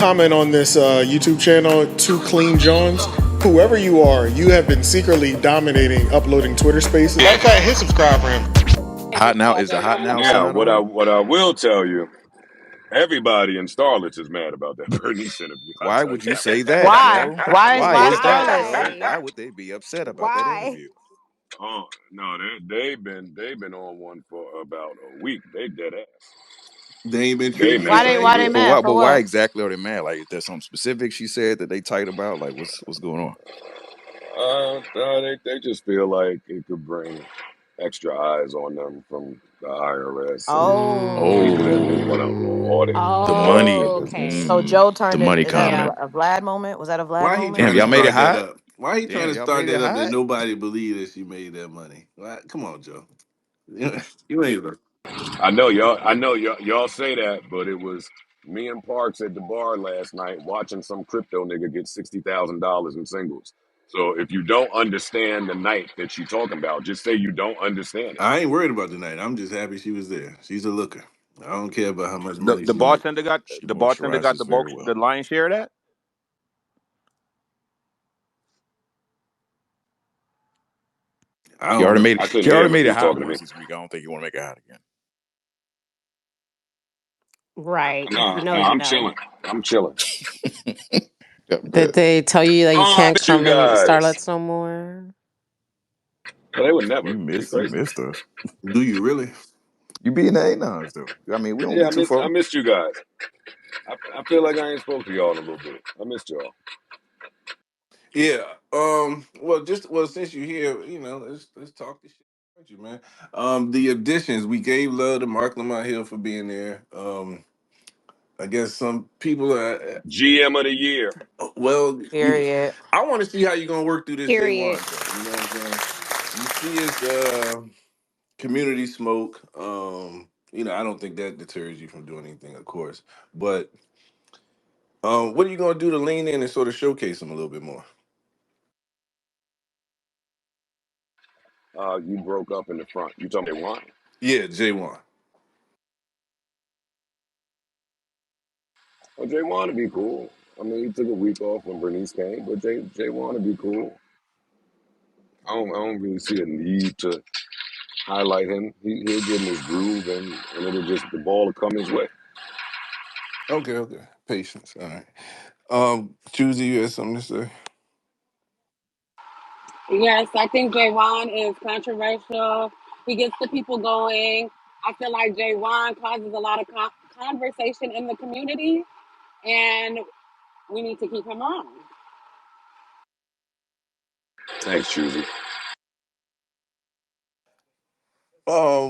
Comment on this YouTube channel, Two Clean Johns. Whoever you are, you have been secretly dominating uploading Twitter Spaces. That guy, hit subscribe for him. Hot now is the hot now Now, sign on? what I will tell you, everybody in Starlet is mad about that Burnice interview. I Why tell would you you say that. that, Why? Joe? Why? Why Why is that, Starlet? bro? Why? Why would they be upset about that Why? interview? Oh no, they've been on one for about a week. They dead ass. They ain't been They treating you the Why mad they? same Why for they way. real. mad for But why what? exactly are they mad? Like, is there something specific she said that they tight about? Like, what's going on? They just feel like it could bring extra eyes on them from the IRS and people that they want to Oh. audit The their money, Oh, business. okay. So Joe the turned it. money Is that Yeah. comment. a Vlad moment? Was that a Vlad Why he moment? trying Damn, to y'all made it start that hot. up? Why he trying Damn, to y'all start made it that up that hot. nobody believed that she made that money? Why? Come on, Joe. You ain't. I know y'all say that, but it was me and Parks at the bar last night watching some crypto nigga get $60,000 in singles. So if you don't understand the night that you talking about, just say you don't understand it. I ain't worried about the night. I'm just happy she was there. She's a looker. I don't care about how much The money the she make. bartender got She the bartender got moisturizes the bulk very well. the lion's share of that. I He don't already know. made I it. couldn't He hear already him if made he it was hot talking to me. once this week. I don't think you want to make it hot again. Right. If you No, know, no, you I'm know. chilling. I'm chilling. Yeah, Did but they tell you that you Oh, I can't missed you come in guys. Starlets no more? Well, they would never. you You missed you crazy? missed us. Do you really? You be in the A9s though. I mean, we don't Yeah, be too I far. missed you guys. I feel like I ain't spoke to y'all in a little bit. I missed y'all. Yeah. Well, since you're here, let's talk this shit with you, man. The additions we gave love to Mark Lamont Hill for being there. I guess some people are. GM of the year. Well, Period. I want to see how you're gonna work through this Period. J1 thing. You know what I'm saying? You see his community smoke. I don't think that deters you from doing anything, of course. But what are you gonna do to lean in and sort of showcase him a little bit more? You broke up in the front. You told me they won. Yeah, J1. Well, Jay want to be cool. I mean, he took a week off when Bernice came, but Jay want to be cool. I don't really see a need to highlight him. He'll get in his groove, and it'll just the ball will come his way. Okay, okay. Patience. All right. Choosy, you had something to say? Yes, I think Jaywan is controversial. He gets the people going. I feel like Jaywan causes a lot of conversation in the community, and we need to keep him on. Thanks, Choosy.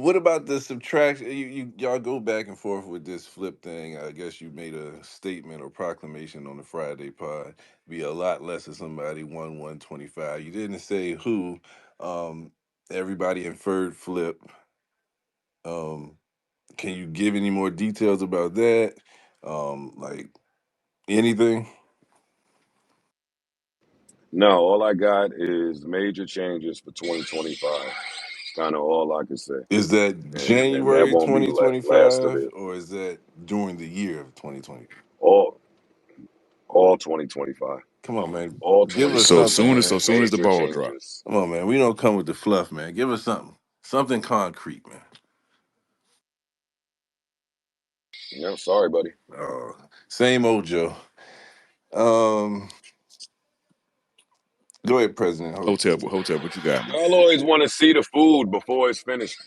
What about the subtraction? Y'all go back and forth with this flip thing. I guess you made a statement or proclamation on the Friday pod. Be a lot less if somebody won 125. You didn't say who. Um, Everybody inferred flip. Um, can you give any more details about that? Like anything? No, all I got is major changes for 2025. It's kind of all I can say, Is that and that January won't be last of 2025 it. or is that during the year of 2020? All all 2025. Come on, man. All Give us So 2025. something, soon as man. the Major ball drop. changes. Come on, man. We don't come with the fluff, man. Give us something. Something concrete, man. No, sorry, buddy. Oh, same old Joe. Um, Go ahead, President Ho. Hotel, what you got, man? Y'all always want to see the food before it's finished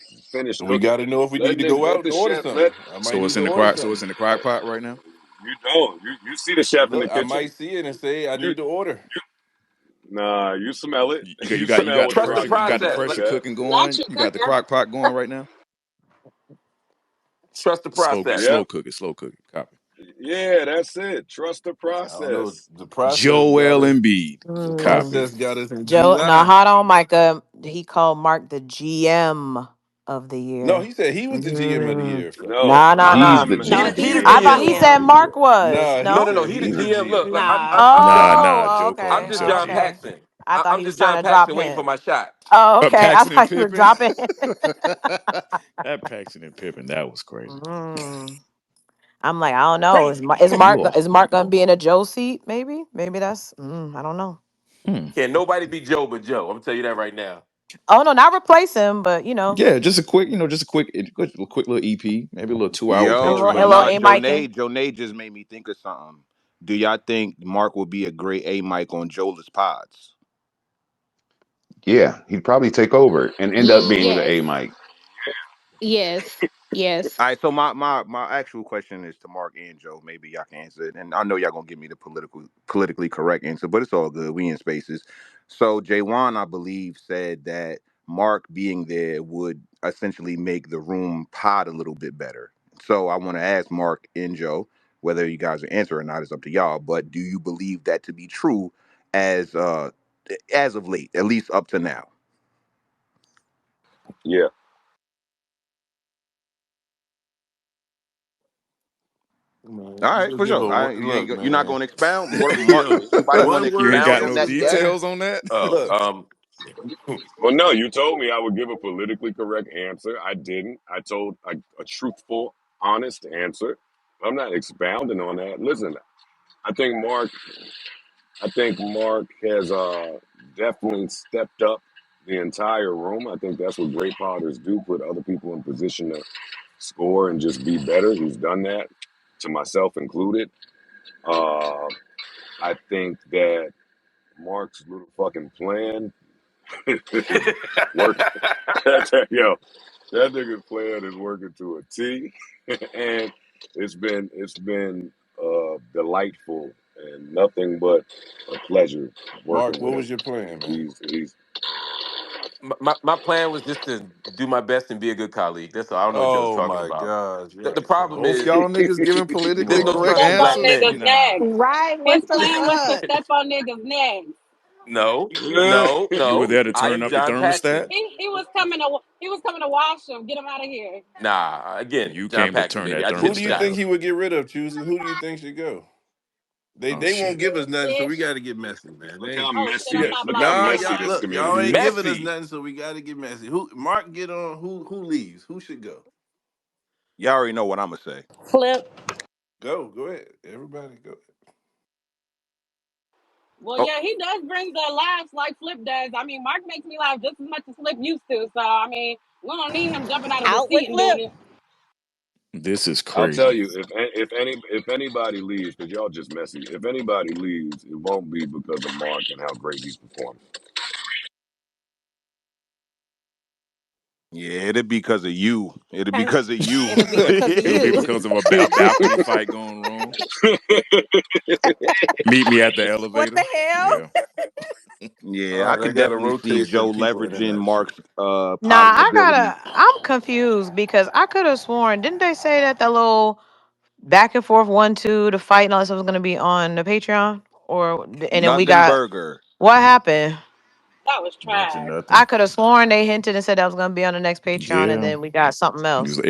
We cooking. got to know if we need to go Let out the and order chef let something. I might need to order So it's something. in the crock pot right now. you don't you see the chef in Look, the I might kitchen. see it and say I You need to order. nah, you smell it. You You smell got what the the Trust the pressure, recipe process. smells like. cooking Not going. you You got the cooking. crock pot going right now. Trust the process. Yep. Slow cooking. Copy. Yeah, that's it. Trust the I don't know. process. The process got Joel us. Embiid. The Copy. Mm. process got us in Joe, now July. hold on, Micah. He called Mark the GM of the No, year. he said he was the GM of the Mm. year. No, Nah, nah, He I'm nah. He's the the he No, the GM. GM. he the he's I the thought GM. he said GM. Mark was. Nah, he No, No. no, no. said He the he's the GM. Look, GM. Nah. Joe Oh, called I'm okay. just himself Oh, John GM. okay. Paxson. I thought I'm he was just trying John to drop Paxson waiting for hints. my shot. Oh, okay. I Paxton and thought he was Pippen. dropping. That Paxton and Pippen, that was crazy. Mm. I'm like, I don't know. Crazy. Is Mark gonna be in a Joe seat? Maybe that's. I don't know. Hmm. Can nobody be Joe but Joe? I'm gonna tell you that right now. Oh no, not replace him, but Yeah, just a quick, quick little EP, maybe a little 2 hour a Yo, little, Patreon. nah, A Mike. Joe just made me think of something. Do y'all think Mark will be a great A Mike on Jola's pods? Yeah, he'd probably take over and end up being the Yes. A Mike. Yes. Yes. All right, so my actual question is to Mark and Joe. Maybe y'all can answer it, and I know y'all gonna give me the politically correct answer, but it's all good. We in spaces. So Jaywan, I believe, said that Mark being there would essentially make the room pod a little bit better. So I want to ask Mark and Joe whether you guys are answer or not is up to y'all. But do you believe that to be true as uh as of late, at least up to now? Yeah. Man, All right, just for give sure. her All right, look, you're not man. going to expound. What, Mark? Yo, Anybody want to one You word ain't expound got on no that gap? answer. details on that. Oh, Look, Well, no, you told me I would give a politically correct answer. I didn't. I told a truthful, honest answer. I'm not expounding on that. Listen, I think Mark. I think Mark has definitely stepped up the entire room. I think that's what great potters do: put other people in position to score and just be better. He's done that, to myself included. Uh, I think that Mark's little fucking plan is working. Yo, that nigga's plan is working to a T, and it's been delightful and nothing but a pleasure Mark, working what with was him. your plan, man? He's My plan was just to do my best and be a good colleague. That's all. I don't know what you was Oh talking my about. gosh, The y'all, problem both is y'all niggas giving there's politically no correct Step such on answers. man. niggas' Nah, necks. Right. His What the plan was to fuck? step on niggas' necks. No, yeah. no, you were no. there to I turn am up the John Paxson. thermostat. He was coming to wash him. Get him out of here. Nah, again, You John came to Paxson, turn baby. that I just hit hit the the shot. thermostat Shot. up. Who Who do do you you think think he he would would get get rid rid of, of? Choosy? Who do you think should go? They Oh they won't shit. give us nothing, so we Ish. got to get messy, man. Ish. They Look ain't. how Oh shit, messy. I'm Yeah, not Look how blocking nah, you. messy y'all this look, y'all community ain't is. giving us Messy. nothing, so we got to get messy. Who Mark get on? Who leaves? Who should go? y'all already know what I'm gonna say. Flip. Go ahead, everybody go. Well, Oh, yeah, he does bring the laughs like Flip does. I mean, Mark makes me laugh just as much as Flip used to. So, I mean, we don't need him jumping out of his Out with seat and doing Flip. it. This is I'll tell crazy. you, if anybody leaves, because y'all just messy. If anybody leaves, it won't be because of Mark and how great he's performed. yeah, it'd be because of you. It'd be And because of you. it'll be because of It'll be you. because of a balcony fight going wrong. Meet me at the What the elevator. hell? Yeah. Yeah, I All right, I could got to definitely see rotate some Joe people in and leveraging out of shit. Mark's Nah, potting ability. I'm confused because I could have sworn, didn't they say that the little back and forth 1-2, the fight and all this stuff was gonna be on the Patreon? And then we Nothing got burger. what happened? That was Nothing, trash. I nothing. could have sworn they hinted and said that was gonna be on the next Patreon, and Yeah. then we got something else.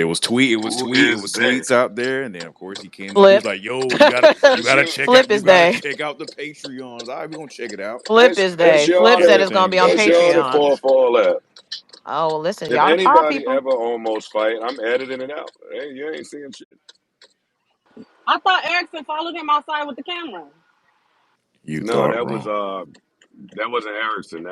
Who is It was they? tweets out there, and then of course he came up. He was Flip. like, "Yo, That's your Flip is you gotta they. check out the Patreons. All right, we're gonna check it out. Flip that's is that's they. y'all Flip said that it's gonna be Everything on got that's checked y'all that out. Patreon. fall for all that. Oh, listen, If y'all our anybody people. ever almost fight, I'm editing it out. Hey, you ain't seeing shit. I thought Erickson followed him outside with the camera. You No, thought wrong. that wasn't Erickson.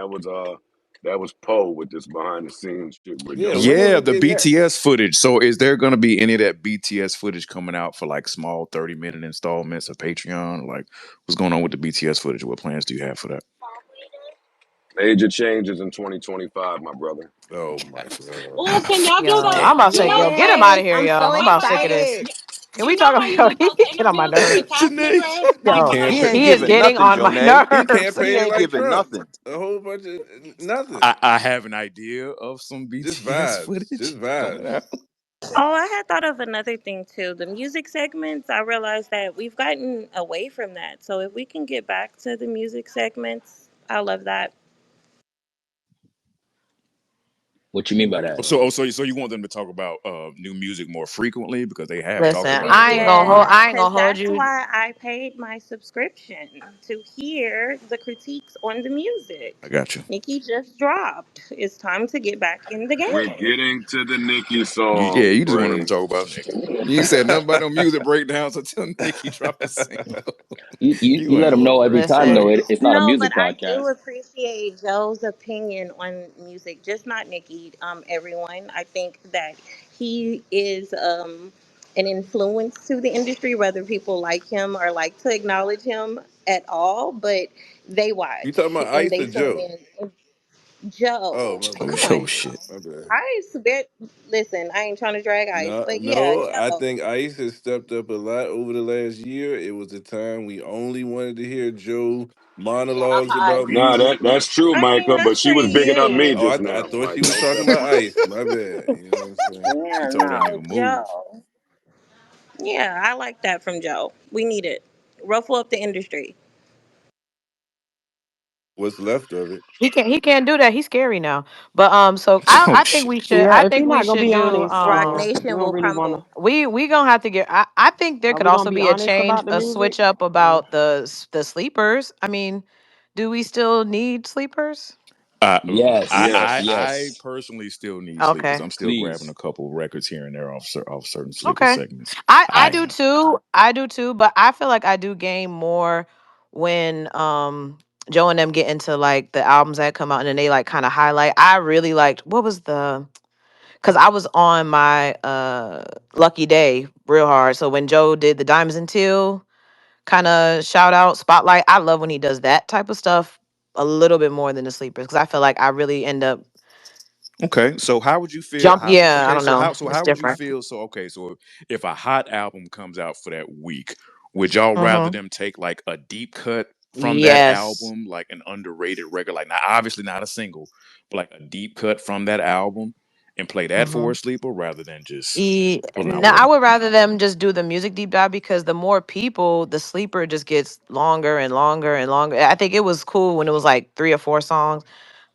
That was Poe with this behind the scenes shit we're Yeah, doing. when are Yeah, we the getting that? BTS footage. So, is there going to be any of that BTS footage coming out for like small 30-minute installments of Patreon? Like, what's going on with the BTS footage? What plans do you have for that? Major changes in 2025, my brother. Oh my god. Oh, can y'all Yo, do the? I'm about to You say, know, yo, get him out Yes. of here, I'm yo. so I'm wait, about wait, sick of wait. this. excited. You, Can you we know talk how you about was he supposed to get on my introduce the nerves? casket Janae, rest He like Yo, the can't he pay. ain't he is giving getting nothing, on my Janae. He can't nerves. pay He it ain't like giving Trump. nothing. A whole bunch of nothing. I have an idea of some Just BTS vibes. footage Just coming vibes. out. Oh, I had thought of another thing too. The music segments, I realized that we've gotten away from that. So if we can get back to the music segments, I love that. What you mean by that? So you want them to talk about new music more frequently because they have talked Listen, about it for a Yes, while. I ain't because gonna hold that's you. why I paid my subscription to hear the critiques on the I music. got you. Nikki just dropped. It's time to get back in the We're game. getting to the Nicki Yeah, song, you just want them to Bray. talk about Nicki. You ain't said nothing about no music breakdowns until Nicki dropped a single. You You let ain't them know lying. every time though. Listen, It's not a No, but music I do podcast. appreciate Joe's opinion on music, just not Nikki. Everyone, I think that he is an influence to the industry, whether people like him or like to acknowledge him at all. But they You talking watch about and Ice they or tune Joe? in. And Oh, Joe, my Oh, come bad. yo, on shit. now, My bad. Ice. Listen, I ain't trying to drag Ice, No, but yeah, no, I Joe. think Ice has stepped up a lot over the last year. It was a time we only wanted to hear Joe Yeah, I'm monologues hot. about Nah, music. that's true, I mean, Micah. But that's she was pretty bigging up me good. Oh, just I now, thought she Mike. was Don't talking say about that. Ice. My bad. You know what I'm saying? She Yeah, told that no, nigga move. Joe. Yeah, I like that from Joe. We need it. Ruffle up the industry. What's left of it? he can't do that. He's scary now. But so Oh I think shit. we should. Yeah, I if think you're we not gonna should be do. honest, Rock Nation we don't will really wanna. crumble. We gonna have to get. I think there Are could we gonna also be be a honest change, about the a music? switch up Or about the sleepers. I mean, do we still need sleepers? I, Yes, I yes, personally still need sleepers. Okay. I'm still grabbing please. a couple records here and there off certain sleeper Okay. segments. I I do am. too. I do too. But I feel like I do gain more when Joe and them get into like the albums that come out and then they like kind of highlight. I really liked what was the because I was on my lucky day real hard. So when Joe did the Diamonds and Teal kind of shout out spotlight, I love when he does that type of stuff a little bit more than the sleepers because I feel like I really end up Okay, so how would you feel? jump. Yeah, I Okay, don't so know. how It's would you different. feel? So okay, so if a hot album comes out for that week, would y'all rather Hmm. them take like a deep cut from that Yes. album, like an underrated record, like not obviously not a single, but like a deep cut from that album, and play that for a sleeper rather than just pulling out No, I whatever? would rather them just do the music deep dive because the more people, the sleeper just gets longer and longer and longer. I think it was cool when it was like 3 or 4 songs,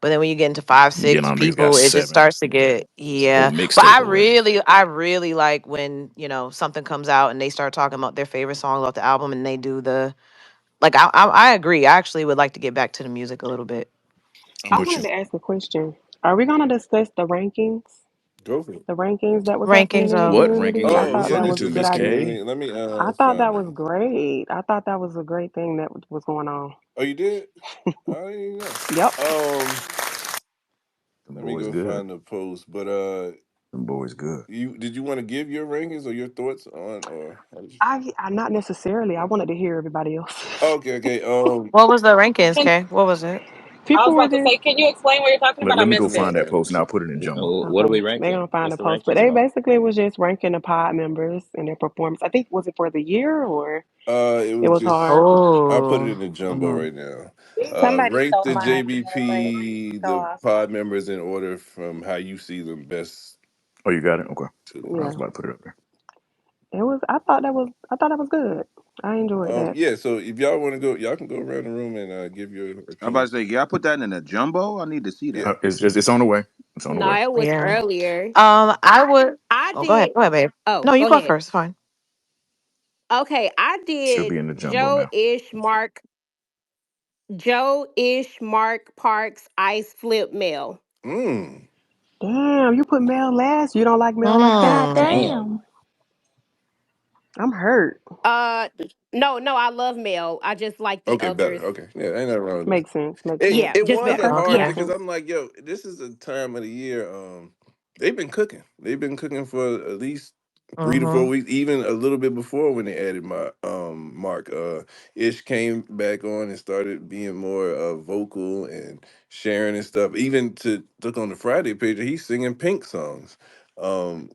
but then when you get into five, You get six on niggas got people, it just seven. starts to get It's a whole yeah. But mixtape already. I really like when something comes out and they start talking about their favorite songs off the album and they do the like. I agree. I actually would like to get back to the music a little bit. I'm I with you. wanted to ask a question. Are we gonna discuss the rankings? Go for it. The rankings that was happening Rankings in the of What community? rankings I are Oh you thought yeah, that referring was this a to, is good Miss true. Let idea. K? me let me I thought that find was it. great. I thought that was a great thing that was going on. Oh, you did? I didn't know. Yep. Them Let me boys go good. find the post. But Them boys good. did you want to give your rankings or your thoughts on or? I not necessarily. I wanted to hear everybody else. Okay, okay. What was the rankings, Can, Kay? What was it? I People was were about to just say, can you explain what you're talking about? I Let me go missed find it. that post and I'll put it in jumbo. What are okay. we They're ranking? gonna find What's a the post, but rankings they about? basically was just ranking the pod members and their performance. I think was it for the year or It it was was just hard. I'll put it Oh. in the jumbo Hmm. right now. Somebody Rank stole the my idea, but JBP, go the off. pod members in order from how you see them best Oh, you got it? Okay. to the I Yeah, was music. about to put it up there. it was. I thought that was good. I enjoyed that. Yeah. So if y'all want to go, y'all can go around the room and give your I'm about to opinion. say, yeah, I put that in a jumbo. I need to see Yeah. that. It's on the way. It's on the No, way. it was Yeah. earlier. I would. I Oh, go ahead. did. Go ahead, babe. Oh, No, you go go ahead. first. Fine. Okay, I Should be did in the jumbo Joe now. Ish Mark, Joe Ish Mark Parks Ice Flip Mail. Mm. Damn, you put Mel last. You don't like Mel like that? God Hmm. Damn. damn. I'm hurt. Uh, no, no, I love Mel. I just like the Okay. Better. others. Okay. Yeah. Ain't nothing wrong with that. Makes sense. Makes It sense. Yeah, it just was a better. Okay, hard Yeah. makes because sense. I'm like, yo, this is a time of the year. They've been cooking. They've been cooking for at least 3 to 4 weeks, even a little bit before when they added my Mark. Ish came back on and started being more vocal and sharing and stuff. Even to look on the Friday page, he's singing Pink songs. Um,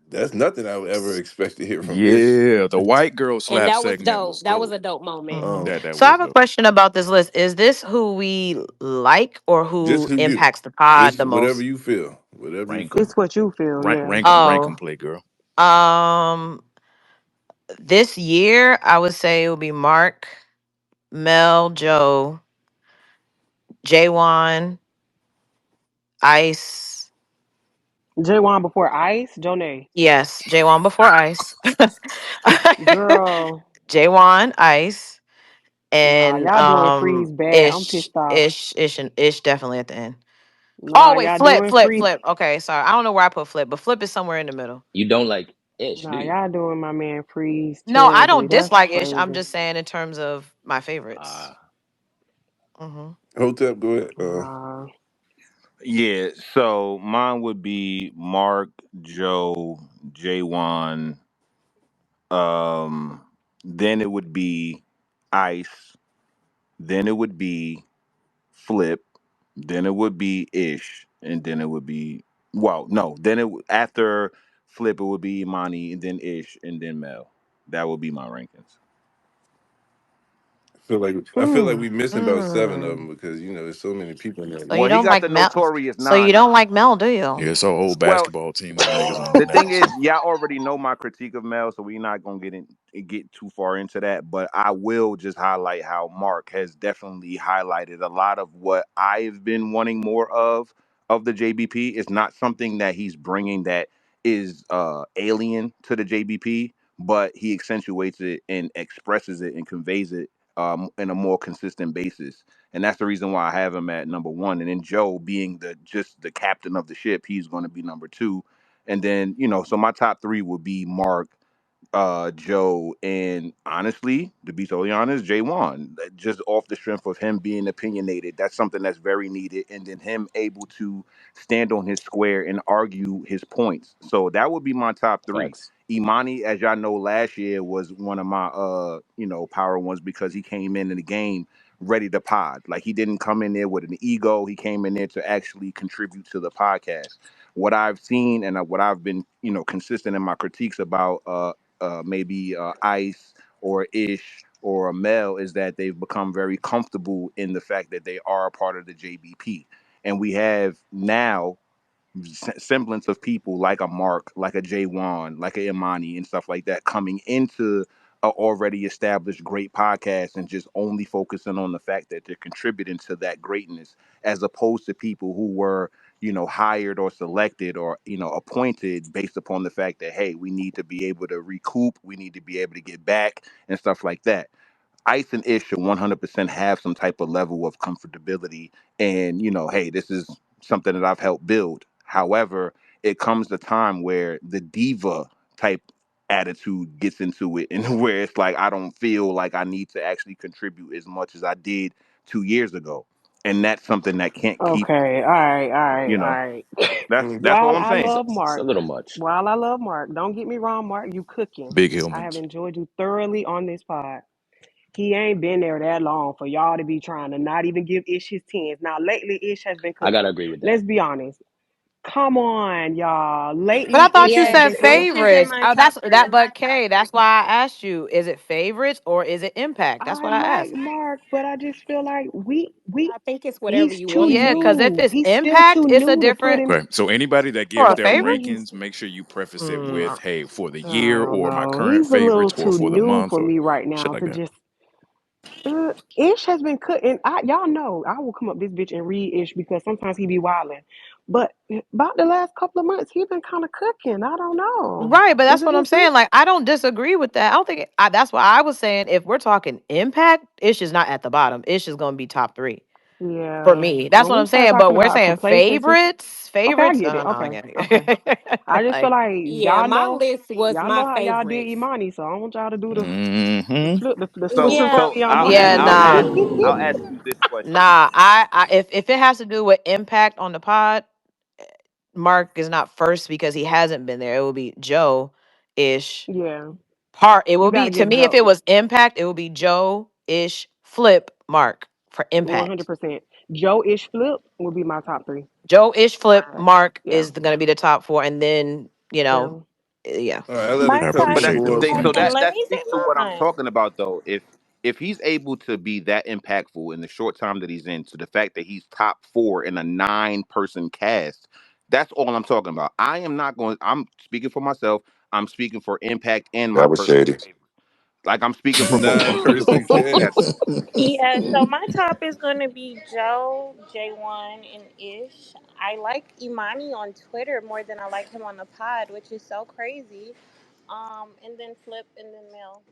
that's nothing I would ever expect to hear from Ish. Yeah, the white girl And slap that was segment dope. was That was dope. a dope moment. Hmm. Um, That So I was have a dope. question about this list. Is this who we like or just who who you, impacts the pod just the whatever most? you feel, whatever you Rank feel. them. It's what you feel. Yeah. Rank them, Oh, play girl. um, this year I would say it would be Mark, Mel, Joe, J1, Ice. J1 before Ice, Jonay. Yes, J1 before Ice. Girl, J1, Ice, nah, and y'all doing freeze bad. I'm pissed off. And Ish definitely at the end. Oh Nah, wait, y'all Flip, doing Flip, free. Flip. Okay, sorry. I don't know where I put Flip, but Flip is somewhere in the middle. You don't like Ish, do Nah, you? y'all doing my man freeze No, I terribly. don't That's dislike Ish. I'm crazy. just saying in terms of my favorites. Ah, Hmm. Hotep, go ahead. Nah. Yeah, so mine would be Mark, Joe, J1. Um, then it would be Ice. Then it would be Flip. Then it would be Ish, and then it would be well, no. Then after Flip, it would be Imani, and then Ish, and then Mel. That would be my rankings. I feel like Whew. we missing about seven of them Mm. because there's so many people in there. So you Well, he don't got like the Mel? notorious So you nine don't now. like Mel, do you? Yeah, it's an old Well, basketball team with niggas on the it now. thing is, So y'all already know my critique of Mel, so we're not gonna get too far into that. But I will just highlight how Mark has definitely highlighted a lot of what I've been wanting more of the JBP. It's not something that he's bringing that is alien to the JBP, but he accentuates it and expresses it and conveys it in a more consistent basis. And that's the reason why I have him at number one. And then Joe being the captain of the ship, he's going to be number two. And then, so my top three would be Mark, Joe, and honestly, to be totally honest, Jay Wan. Just off the strength of him being opinionated, that's something that's very needed. And then him able to stand on his square and argue his points. So that would be my top three. facts. Imani, as y'all know, last year was one of my power ones because he came in the game ready to pod. Like he didn't come in there with an ego. He came in there to actually contribute to the podcast. What I've seen and what I've been, consistent in my critiques about maybe Ice or Ish or Mel is that they've become very comfortable in the fact that they are a part of the JBP. And we have now semblance of people like a Mark, like a Jay Wan, like a Imani and stuff like that coming into a already established great podcast and just only focusing on the fact that they're contributing to that greatness as opposed to people who were hired or selected or appointed based upon the fact that hey, we need to be able to recoup, we need to be able to get back and stuff like that. Ice and Ish should 100% have some type of level of comfortability. And, hey, this is something that I've helped build. However, it comes a time where the diva type attitude gets into it and where it's like, I don't feel like I need to actually contribute as much as I did 2 years ago. And that's something that can't keep, Okay, all right, all right, you all know, right. that's all While I'm I saying. love It's a Mark, little much. while I love Mark, don't get me wrong, Mark, you cooking. big I have humans. enjoyed you thoroughly on this pod. He ain't been there that long for y'all to be trying to not even give Ish his tens. Now, lately, Ish has been I gotta cooking. agree with that. Let's be honest. Come on, y'all. But I Lately, thought Ish you has Yes, said been Ish cooking. is in favorites. my Oh, top that's that. three. But Kay, that's why I asked you: is it favorites or is it impact? That's I what I like asked. Mark, but I just feel like we I think it's whatever he's you too want it to Yeah, be. because if new. it's He's still impact, too it's a new to put different him Okay, so anybody that for gives a their to favorite. me. He's rankings, make sure you preface it Mm, with, "Hey, for the I year don't or my know. current He's a little favorites or too for the new month for or me right shit now like to that." just. Ish has been cooking. Y'all know I will come up this bitch and read Ish because sometimes he be wilding. But about the last couple of months, he been kind of cooking. I don't know. right, but Is that's it what I'm just me? saying. Like, I don't disagree with that. I don't think that's why I was saying if we're talking impact, Ish is not at the bottom. Ish is going to be top three for Yeah. me. That's When what we I'm start saying. But talking we're about saying complacency, favorites, okay, I favorites. get No, it. no, no, I Okay, get okay. it. I just feel Like, like Yeah, my list was y'all my know how y'all did favorites. Imani, so I want y'all to do the Mm-hmm. flip, the switch So, and Yeah, roll so me on I'll, Imani. yeah, I'll nah, ask you, I'll ask you this question. nah. If it has to do with impact on the pod, Mark is not first because he hasn't been there. It will be Joe ish. Yeah, Part it you will got be to to give me if Joe it was impact, it will be Joe ish flip Mark for impact. 100%. Joe Ish flip will be my top three. Joe ish flip All right. Mark Yeah, is going to be the top four, and then yeah. yeah. All right, I let my it I cut But top that's appreciate the those thing. three, So and rankings. let that me say speaks to what I'm mine. talking about, though. If he's able to be that impactful in the short time that he's in, to the fact that he's top four in a 9-person cast, that's all I'm talking about. I am not going. I'm speaking for myself. I'm speaking for impact and my That was personal shady. favorite. Like I'm speaking for both of Nah, us. We just gonna Person talk K. together. Yeah, so my top is going to be Joe, J1, and Ish. I like Imani on Twitter more than I like him on the pod, which is so crazy. And then Flip, and then Mel.